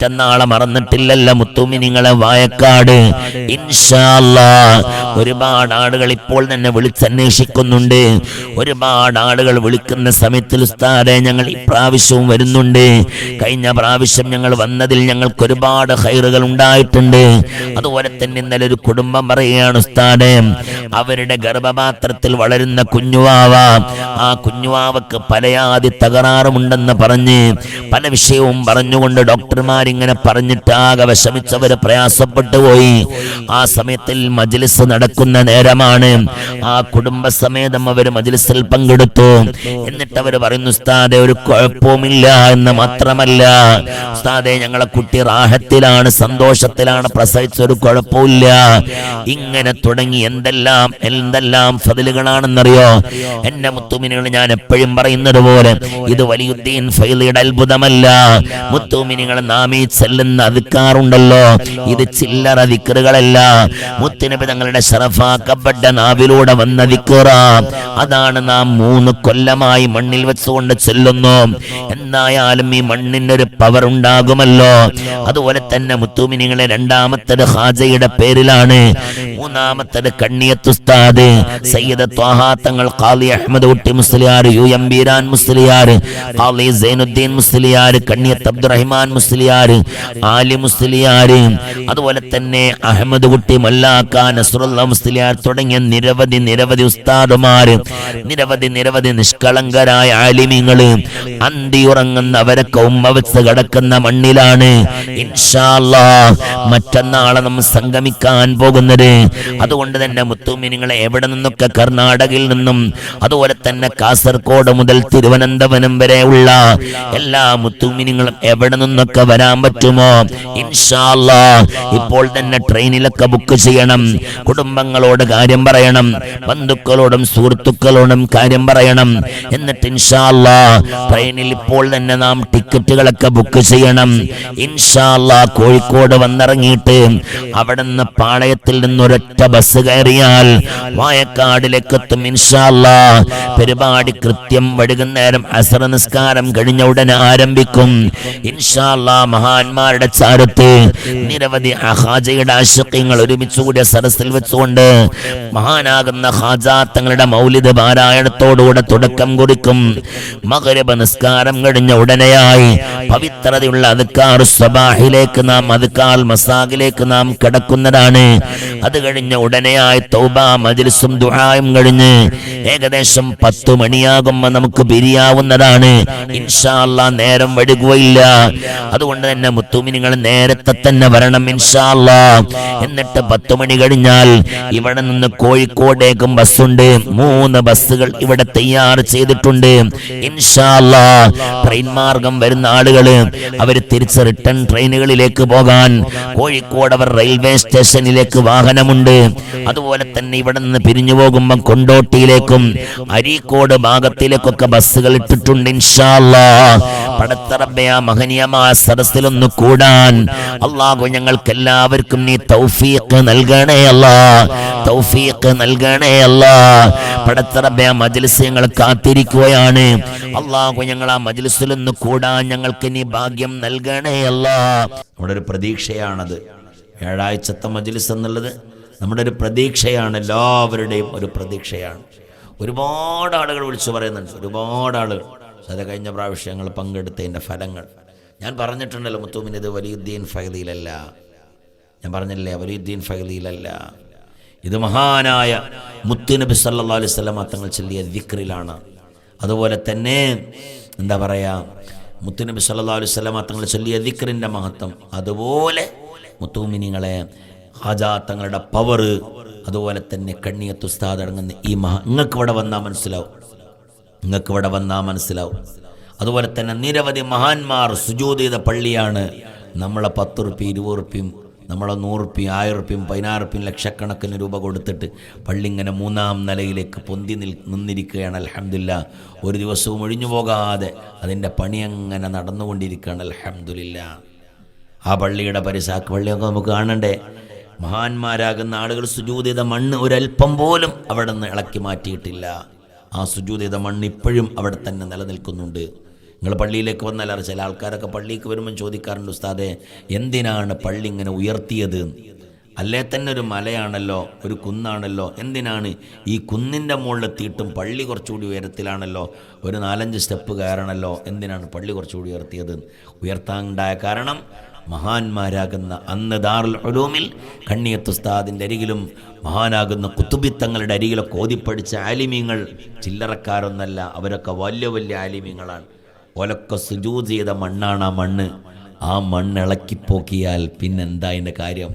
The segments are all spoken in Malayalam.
മറ്റന്നാളെ മറന്നിട്ടില്ലല്ലോ മുത്തുമിനിങ്ങളെ വായക്കാട്. ഇൻഷാ അല്ലാഹ് ഒരുപാട് ആളുകൾ ഇപ്പോൾ തന്നെ വിളിച്ചന്വേഷിക്കുന്നുണ്ട്. ഒരുപാട് ആളുകൾ വിളിക്കുന്ന സമയത്തിൽ ഉസ്താദേ ഞങ്ങൾ ഇപ്രാവശ്യവും വരുന്നുണ്ട്, കഴിഞ്ഞ പ്രാവശ്യം ഞങ്ങൾ വന്നതിൽ ഞങ്ങൾക്ക് ഒരുപാട് ഖൈറുകൾ ഉണ്ടായിട്ടുണ്ട്. അതുപോലെ തന്നെ ഇന്നലെ ഒരു കുടുംബം പറയുകയാണ് ഉസ്താദേ, അവരുടെ ഗർഭപാത്രത്തിൽ വളരുന്ന കുഞ്ഞുവാവ, ആ കുഞ്ഞുവാവക്ക് പലയാതി തകരാറുമുണ്ടെന്ന് പറഞ്ഞ് പല വിഷയവും പറഞ്ഞുകൊണ്ട് ഡോക്ടർമാർ ഇങ്ങനെ പറഞ്ഞിട്ട് ആകെ വിഷമിച്ചവര് പ്രയാസപ്പെട്ടു പോയി. ആ സമയത്തിൽ മജ്ലിസ് നടക്കുന്ന നേരമാണ്. ആ കുടുംബസമേതം അവര് മജ്ലിസിൽ പങ്കെടുത്തു. എന്നിട്ട് അവര് പറയുന്നു ഉസ്താദേ ഒരു കുഴപ്പവുമില്ല എന്ന് മാത്രമല്ല ഉസ്താദേ ഞങ്ങളെ കുട്ടി റാഹത്തിലാണ്, സന്തോഷത്തിലാണ്, പ്രസവിച്ച ഒരു കുഴപ്പമില്ല. ഇങ്ങനെ തുടങ്ങി എന്തെല്ലാം ഫദിലുകളാണെന്നറിയോ എന്റെ മുത്തുമിനികൾ. ഞാൻ എപ്പോഴും പറയുന്നത് പോലെ ഇത് വലിയുദ്ദീൻ ഫൈലിയുടെ അത്ഭുതമല്ല. മുത്തുമിനികൾ നാം ഈ ചെല്ലുന്ന അദ്കാറുണ്ടല്ലോ, ഇത് ചില്ലറ ദിക്റുകളല്ല. മുത്തുനബി തങ്ങളുടെ ശറഫാക്കപ്പെട്ട നാവിലൂടെ വന്ന ദിക്റ. അതാണ് നാം 3 കൊല്ലമായി മണ്ണിൽ വെച്ചുകൊണ്ട് ചെല്ലുന്നു. എന്തായാലും ഈ മണ്ണിന്റെ ഒരു പവർ ഉണ്ടാകുമല്ലോ. അതുപോലെ തന്നെ മുത്തുമിനികളെ രണ്ടാമത്തേത് ഖാജയുടെ പേരിലാണ്, മൂന്നാമത്തേത് കണ്ണിയത്ത് ഉസ്താദ് സയ്യിദ് ത്വാഹ തങ്ങൾ, ഖാലി അഹ്മദ് കുട്ടി മുസ്ലിയാർ, UM ബീരാൻ മുസ്ലിയാർ, ഖാലി സൈനുദ്ദീൻ മുസ്ലിയാർ, കണ്ണിയത്ത് അബ്ദുറഹിമാൻ മുസ്ലിയാർ, ആലി മുസ്ലിയാർ, അതുപോലെ തന്നെ അഹമ്മദ് കുട്ടി മല്ലാക്ക, നസ്റുല്ല മുസ്ലിയാർ തുടങ്ങിയ നിരവധി ഉസ്താദുമാർ, നിരവധി നിഷ്കളങ്കരായ ആലിമീങ്ങള് അന്തിയുറങ്ങുന്നവരൊക്കെ ഉമ്മ വെച്ച് കിടക്കുന്ന മണ്ണിലാണ് ഇൻഷാ അല്ലാഹ് മറ്റന്നാളെ നമ്മൾ സംഗമിക്കാൻ പോകുന്നത്. അതുകൊണ്ട് തന്നെ മുത്തുമിനിങ്ങളെ എവിടെ നിന്നൊക്കെ, കർണാടകയിൽ നിന്നും അതുപോലെ തന്നെ കാസർഗോഡ് മുതൽ തിരുവനന്തപുരം വരെ ഉള്ള എല്ലാ മുത്തുമിനിങ്ങളും എവിടെ നിന്നൊക്കെ വരാൻ പറ്റുമോ ഇൻഷാ അല്ലാഹ് ഇപ്പോൾ തന്നെ ട്രെയിനിലൊക്കെ ബുക്ക് ചെയ്യണം. കുടുംബങ്ങളോട് കാര്യം പറയണം, ബന്ധുക്കളോടും സുഹൃത്തുക്കളോടും കാര്യം പറയണം. എന്നിട്ട് ഇൻഷാ അല്ലാഹ് ട്രെയിനിൽ ഇപ്പോൾ തന്നെ നാം ടിക്കറ്റുകളൊക്കെ ബുക്ക് ചെയ്യണം. ഇൻഷാ അല്ലാഹ് കോഴിക്കോട് വന്നിറങ്ങിയിട്ട് അവിടെ നിന്ന് പാളയത്തിൽ നിന്ന് ഒരൊറ്റ ബസ് കയറിയാൽ വായക്കാടിലേക്ക് എത്തും ഇൻഷാ അല്ലാഹ്. പരിപാടി കൃത്യം വൈകുന്നേരം അസ്ർ നിസ്കാരം കഴിഞ്ഞ ഉടനെ ആരംഭിക്കും ഇൻഷാ അല്ലാഹ്. മഹാന്മാരുടെ ചാരത്ത് നിരവധി ഖാജയുടെ ആശിഖീങ്ങൾ ഒരുമിച്ച് കൂടിയ സദസ്സിൽ വെച്ചുകൊണ്ട് മഹാനാകുന്ന ഖാജ തങ്ങളുടെ മൗലിദ് പാരായണത്തോടുകൂടെ തുടക്കം കുറിക്കും. മഗ്രിബ് നിസ്കാരം കഴിഞ്ഞ ഉടനെയായി പവിത്രതയുള്ള അദ്കാർ സ്വബാഹിലേക്ക് നാം, അദ്കാർ മസാഖിലേക്ക് നാം കിടക്കുന്നതാണ്. അത് കഴിഞ്ഞ ഉടനെയായി തൗബ മജ്ലിസും ദുആയും കഴിഞ്ഞ് ഏകദേശം 10 മണിയാകുമ്പോൾ നമുക്ക് പിരിയാവുന്നതാണ് ഇൻഷാ അല്ലാഹ്. നേരം വൈകുകയില്ല. അതുകൊണ്ട് തന്നെ മുത്തുമിനിങ്ങൾ നേരത്തെ തന്നെ വരണം ഇൻഷാ അല്ലാഹ്. എന്നിട്ട് 10 മണി കഴിഞ്ഞാൽ ഇവിടെ നിന്ന് കോഴിക്കോടേക്കും ബസ്സുണ്ട്. 3 ബസ്സുകൾ ഇവിടെ തയ്യാർ ചെയ്തിട്ടുണ്ട് ഇൻഷാ അല്ലാഹ്. ട്രെയിൻ മാർഗം വരുന്ന ആളുകള് അവര് തിരിച്ച് റിട്ടേൺ ട്രെയിനുകളിലേക്ക് പോകാൻ കോഴിക്കോട് അവർ റെയിൽവേ സ്റ്റേഷനിലേക്ക് വാഹനമുണ്ട്. അതുപോലെ തന്നെ ഇവിടെ നിന്ന് പിരിഞ്ഞു പോകുമ്പോൾ കൊണ്ടോട്ടിയിലേക്കും അരീക്കോട് ഭാഗത്തിലേക്കൊക്കെ ബസ്സുകൾ ഇട്ടിട്ടുണ്ട് ഇൻഷാ അല്ലാഹ്. പടത്തറബ്ബേ ആ മഹനീയമായ സദസ്സിലൊന്ന് കൂടാൻ അല്ലാഹു ഞങ്ങൾക്ക് എല്ലാവർക്കും നീ തൗഫീഖ് നൽകണേ അല്ലാഹ്, തൗഫീഖ് നൽകണേ അല്ലാഹ്. പടത്തറബ്ബേ ആ മജ്ലിസ് ഞങ്ങൾ കാത്തിരിക്കുകയാണ് അല്ലാഹു. ഞങ്ങൾ ആ മജ്ലിസിലൊന്ന് കൂടാൻ ഞങ്ങൾക്ക് നീ ഭാഗ്യം നൽകണേ അല്ലാഹ്. നമ്മുടെ ഒരു പ്രതീക്ഷയാണത്. ഏഴാഴ്ചത്തെ മജ്ലിസ് എന്നുള്ളത് നമ്മുടെ ഒരു പ്രതീക്ഷയാണ്, എല്ലാവരുടെയും ഒരു പ്രതീക്ഷയാണ്. ഒരുപാട് ആളുകൾ വിളിച്ചു പറയുന്നുണ്ട്, ഒരുപാട് ആളുകൾ. അത് കഴിഞ്ഞ പ്രാവശ്യം ഞങ്ങൾ പങ്കെടുത്തതിൻ്റെ ഫലങ്ങൾ ഞാൻ പറഞ്ഞിട്ടുണ്ടല്ലോ. മുത്തുമിൻ ഇത് വലിയുദ്ദീൻ ഫൈലിയിലല്ല, ഞാൻ പറഞ്ഞില്ലേ വലിയുദ്ദീൻ ഫൈലിയിലല്ല, ഇത് മഹാനായ മുത്തുനബി സല്ലല്ലാഹു അലൈഹി വസല്ലം തങ്ങൾ ചൊല്ലിയ ദിക്റിലാണ്. അതുപോലെ തന്നെ എന്താ പറയുക, മുത്തുനബി സല്ലല്ലാഹു അലൈഹി വസല്ലം തങ്ങൾ ചൊല്ലിയ ദിക്റിൻ്റെ മഹത്വം, അതുപോലെ മുത്തുമിനിങ്ങളെ ഖാജാ തങ്ങളുടെ പവർ, അതുപോലെ തന്നെ കണ്ണിയത്ത് ഉസ്താദ് അടങ്ങുന്ന ഈ നിങ്ങൾക്ക് ഇവിടെ വന്നാൽ മനസ്സിലാവും, നിങ്ങൾക്ക് ഇവിടെ വന്നാൽ മനസ്സിലാവും. അതുപോലെ തന്നെ നിരവധി മഹാന്മാർ സുജൂദ് ചെയ്ത പള്ളിയാണ്. നമ്മളെ 10 റുപ്യ 20 റുപ്യയും നമ്മളെ 100 റുപ്യ 1000 റുപ്യയും 16 റുപ്യയും ലക്ഷക്കണക്കിന് രൂപ കൊടുത്തിട്ട് പള്ളി ഇങ്ങനെ 3-ാം നിലയിലേക്ക് പൊന്തി നിന്നിരിക്കുകയാണ്. അൽഹംദുലില്ലാ, ഒരു ദിവസവും ഒഴിഞ്ഞു പോകാതെ അതിൻ്റെ പണി അങ്ങനെ നടന്നുകൊണ്ടിരിക്കുകയാണ്. അൽഹംദുലില്ലാ. ആ പള്ളിയുടെ പരിസാക്ക് പള്ളിയൊക്കെ നമുക്ക് കാണണ്ടേ. മഹാന്മാരാകുന്ന ആളുകൾ സുജൂദ് ചെയ്ത മണ്ണ് ഒരൽപ്പം പോലും അവിടെ നിന്ന് ഇളക്കി മാറ്റിയിട്ടില്ല. ആ സുജൂദ് ചെയ്ത മണ്ണ് ഇപ്പോഴും അവിടെ തന്നെ നിലനിൽക്കുന്നുണ്ട്. നിങ്ങൾ പള്ളിയിലേക്ക് വന്നാൽ ചില ആൾക്കാരൊക്കെ പള്ളിക്ക് വരുമ്പം ചോദിക്കാറുണ്ട്, ഉസ്താദേ എന്തിനാണ് പള്ളി ഇങ്ങനെ ഉയർത്തിയത്? അല്ലേ തന്നെ ഒരു മലയാണല്ലോ, ഒരു കുന്നാണല്ലോ, എന്തിനാണ് ഈ കുന്നിൻ്റെ മുകളിലെത്തിയിട്ടും പള്ളി കുറച്ചുകൂടി ഉയരത്തിലാണല്ലോ, ഒരു 4-5 സ്റ്റെപ്പ് കയറണമല്ലോ, എന്തിനാണ് പള്ളി കുറച്ചുകൂടി ഉയർത്തിയത്? ഉയർത്താനുണ്ടായ കാരണം മഹാന്മാരാകുന്ന അന്ന് ദാറുൽ ഉലൂമിൽ കണ്ണിയത്ത് ഉസ്താദിൻ്റെ അരികിലും മഹാനാകുന്ന കുത്തുബിത്തങ്ങളുടെ അരികിലൊക്കെ ഓതിപ്പടിച്ച ആലിമീങ്ങൾ ചില്ലറക്കാരൊന്നല്ല, അവരൊക്കെ വലിയ വലിയ ആലിമീങ്ങളാണ്. ഓലൊക്കെ സുജൂദ് ചെയ്ത മണ്ണാണ് ആ മണ്ണ്. ആ മണ്ണ് ഇളക്കിപ്പോക്കിയാൽ പിന്നെന്താ അതിൻ്റെ കാര്യം?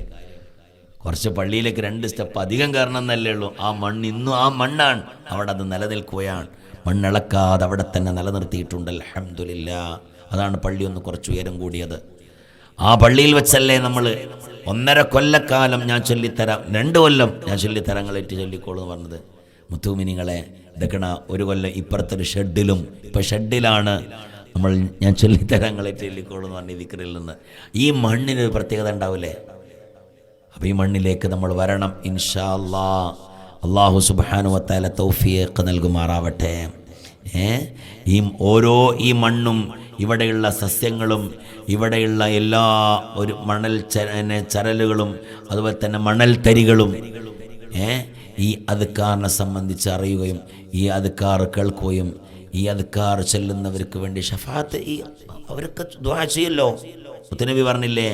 കുറച്ച് പള്ളിയിലേക്ക് 2 സ്റ്റെപ്പ് അധികം കയറണം എന്നല്ലേ ഉള്ളൂ. ആ മണ്ണ് ഇന്നും ആ മണ്ണാണ്, അവിടെ അത് നിലനിൽക്കുകയാണ്. മണ്ണിളക്കാതെ അവിടെ തന്നെ നിലനിർത്തിയിട്ടുണ്ട്, അൽഹംദുലില്ലാഹ്. അതാണ് പള്ളി ഒന്ന് കുറച്ച് ഉയരം കൂടിയത്. ആ പള്ളിയിൽ വെച്ചല്ലേ നമ്മൾ 1.5 കൊല്ലക്കാലം ഞാൻ ചൊല്ലിത്തരാം, 2 കൊല്ലം ഞാൻ ചൊല്ലിത്തരങ്ങളേറ്റ് ചൊല്ലിക്കോളൂ എന്ന് പറഞ്ഞത്. മുത്തുമിനിങ്ങളെ, ഇതൊക്കെണ 1 കൊല്ലം ഇപ്പുറത്തൊരു ഷെഡിലും, ഇപ്പം ഷെഡിലാണ് നമ്മൾ ഞാൻ ചൊല്ലിത്തരങ്ങളേറ്റ് ചൊല്ലിക്കോളൂ എന്ന് പറഞ്ഞ ദിക്റിൽ നിന്ന്. ഈ മണ്ണിനൊരു പ്രത്യേകത ഉണ്ടാവില്ലേ? അപ്പോൾ ഈ മണ്ണിലേക്ക് നമ്മൾ വരണം ഇൻഷാ അല്ലാഹ്. അല്ലാഹു സുബ്ഹാനഹു വ തആല തൗഫീഖ് നൽകുമാറാവട്ടെ. ഈ മണ്ണും ഇവിടെയുള്ള സസ്യങ്ങളും ഇവിടെയുള്ള എല്ലാ ഒരു മണൽ ചരലുകളും അതുപോലെ തന്നെ മണൽ തരികളും ഈ അദ്കാറിനെ സംബന്ധിച്ച് അറിയുകയും ഈ അദ്കാർ കേൾക്കുകയും ഈ അദ്കാർ ചെല്ലുന്നവർക്ക് വേണ്ടി ഷഫാത്ത് അവരൊക്കെ ദുആ ചെയ്യല്ലോ. മുത്തുനബി പറഞ്ഞില്ലേ,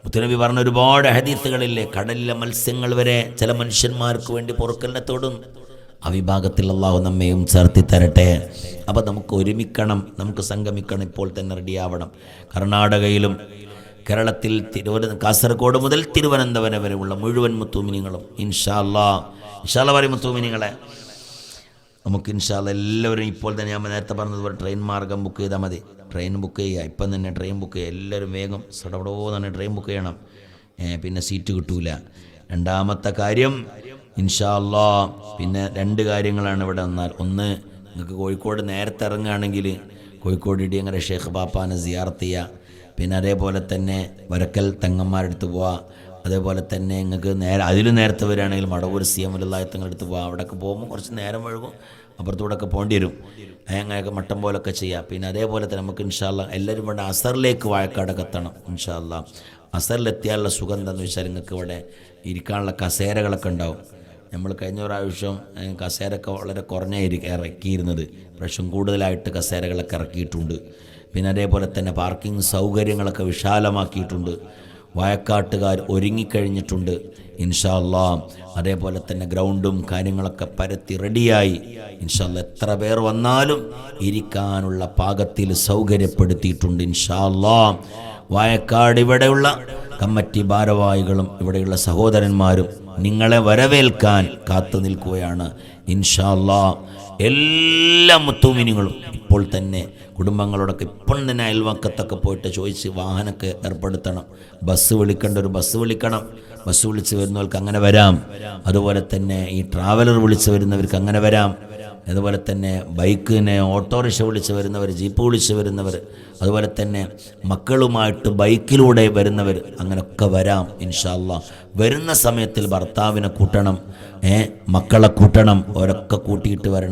മുത്തുനബി പറഞ്ഞ ഒരുപാട് ഹദീസുകളില്ലേ, കടലിലെ മത്സ്യങ്ങൾ വരെ ചില മനുഷ്യന്മാർക്ക് വേണ്ടി പൊറുക്കലിനെ തൊടും. ആ വിഭാഗത്തിൽ അള്ളാഹു നമ്മയും ചേർത്തി തരട്ടെ. അപ്പോൾ നമുക്ക് ഒരുമിക്കണം, നമുക്ക് സംഗമിക്കണം, ഇപ്പോൾ തന്നെ റെഡിയാവണം. കർണാടകയിലും കേരളത്തിൽ കാസർഗോഡ് മുതൽ തിരുവനന്തപുരം വരെയുള്ള മുഴുവൻ മുത്തുമിനിങ്ങളും ഇൻഷാ അല്ലാഹ് പറയും മുത്തുമിനിങ്ങളെ, നമുക്ക് ഇൻഷാ അല്ലാഹ് എല്ലാവരും ഇപ്പോൾ തന്നെ ഞാൻ നേരത്തെ പറഞ്ഞതുപോലെ ട്രെയിൻ മാർഗം ബുക്ക് ചെയ്താൽ മതി. ട്രെയിൻ ബുക്ക് ചെയ്യുക, ഇപ്പം തന്നെ ട്രെയിൻ ബുക്ക് ചെയ്യുക. എല്ലാവരും വേഗം സടപടോ തന്നെ ട്രെയിൻ ബുക്ക് ചെയ്യണം, പിന്നെ സീറ്റ് കിട്ടൂല. രണ്ടാമത്തെ കാര്യം ഇൻഷാ അല്ലാഹ് പിന്നെ 2 കാര്യങ്ങളാണ് ഇവിടെ വന്നാൽ. ഒന്ന്, നിങ്ങൾക്ക് കോഴിക്കോട് നേരത്തെ ഇറങ്ങുകയാണെങ്കിൽ കോഴിക്കോട് ഇടിയങ്ങര ഷേഖ് ബാപ്പാനെ സിയാറത്ത് ചെയ്യുക. പിന്നെ അതേപോലെ തന്നെ വരക്കൽ തങ്ങന്മാരുടെ അടുത്ത് പോവുക. അതേപോലെ തന്നെ നിങ്ങൾക്ക് അതിലും നേരത്തെ വരികയാണെങ്കിൽ മടവൂർ സിയമുല്ലാഹി തങ്ങളുടെ അടുത്ത് പോവുക. അവിടെയൊക്കെ പോകുമ്പോൾ കുറച്ച് നേരം വഴുകും, അപ്പുറത്തൂടെയൊക്കെ പോകേണ്ടി വരും. അങ്ങനെയൊക്കെ മട്ടം പോലൊക്കെ ചെയ്യാം. പിന്നെ അതേപോലെ തന്നെ നമുക്ക് ഇൻഷാ അല്ലാഹ് എല്ലാവരും ഇവിടെ അസറിലേക്ക് വാഴക്കാടൊക്കെ എത്തണം ഇൻഷാ അല്ലാഹ്. അസറിലെത്തിയാലുള്ള സുഖം എന്താണെന്ന് വെച്ചാൽ നിങ്ങൾക്ക് ഇവിടെ ഇരിക്കാനുള്ള കസേരകളൊക്കെ ഉണ്ടാവും. നമ്മൾ കഴിഞ്ഞ പ്രാവശ്യം കസേരയൊക്കെ വളരെ ഇറക്കിയിരുന്നത്, പ്രാവശ്യം കൂടുതലായിട്ട് കസേരകളൊക്കെ ഇറക്കിയിട്ടുണ്ട്. പിന്നെ അതേപോലെ തന്നെ പാർക്കിംഗ് സൗകര്യങ്ങളൊക്കെ വിശാലമാക്കിയിട്ടുണ്ട്. വായക്കാട്ടുകാർ ഒരുങ്ങിക്കഴിഞ്ഞിട്ടുണ്ട് ഇൻഷാ അല്ലാഹ്. അതേപോലെ തന്നെ ഗ്രൗണ്ടും കാര്യങ്ങളൊക്കെ പരത്തി റെഡിയായി ഇൻഷാ അല്ലാഹ്. എത്ര പേർ വന്നാലും ഇരിക്കാനുള്ള പാകത്തിൽ സൗകര്യപ്പെടുത്തിയിട്ടുണ്ട് ഇൻഷാ അല്ലാഹ്. വായക്കാട് ഇവിടെയുള്ള കമ്മിറ്റി ഭാരവാഹികളും ഇവിടെയുള്ള സഹോദരന്മാരും നിങ്ങളെ വരവേൽക്കാൻ കാത്തു നിൽക്കുകയാണ് ഇൻഷാ അല്ലാഹ്. എല്ലാ മുത്തുമിനിങ്ങളും ഇപ്പോൾ തന്നെ കുടുംബങ്ങളോടൊക്കെ ഇപ്പോൾ തന്നെ അയൽവക്കത്തൊക്കെ പോയിട്ട് ചോദിച്ച് വാഹനമൊക്കെ ഏർപ്പെടുത്തണം. ബസ് വിളിക്കേണ്ട ബസ് വിളിക്കണം. ബസ് വിളിച്ച് വരുന്നവർക്ക് അങ്ങനെ വരാം. അതുപോലെ തന്നെ ഈ ട്രാവലർ വിളിച്ച് വരുന്നവർക്ക് അങ്ങനെ വരാം. അതുപോലെ തന്നെ ബൈക്കിനെ ഓട്ടോറിക്ഷ വിളിച്ച് വരുന്നവർ, ജീപ്പ് വിളിച്ച് വരുന്നവർ, അതുപോലെ തന്നെ മക്കളുമായിട്ട് ബൈക്കിലൂടെ വരുന്നവർ, അങ്ങനെയൊക്കെ വരാം ഇൻഷാ അല്ലാഹ്. വരുന്ന സമയത്തിൽ ഭർത്താവിനെ കൂട്ടണം, മക്കളെ കൂട്ടണം, അവരൊക്കെ കൂട്ടിയിട്ട് വരണം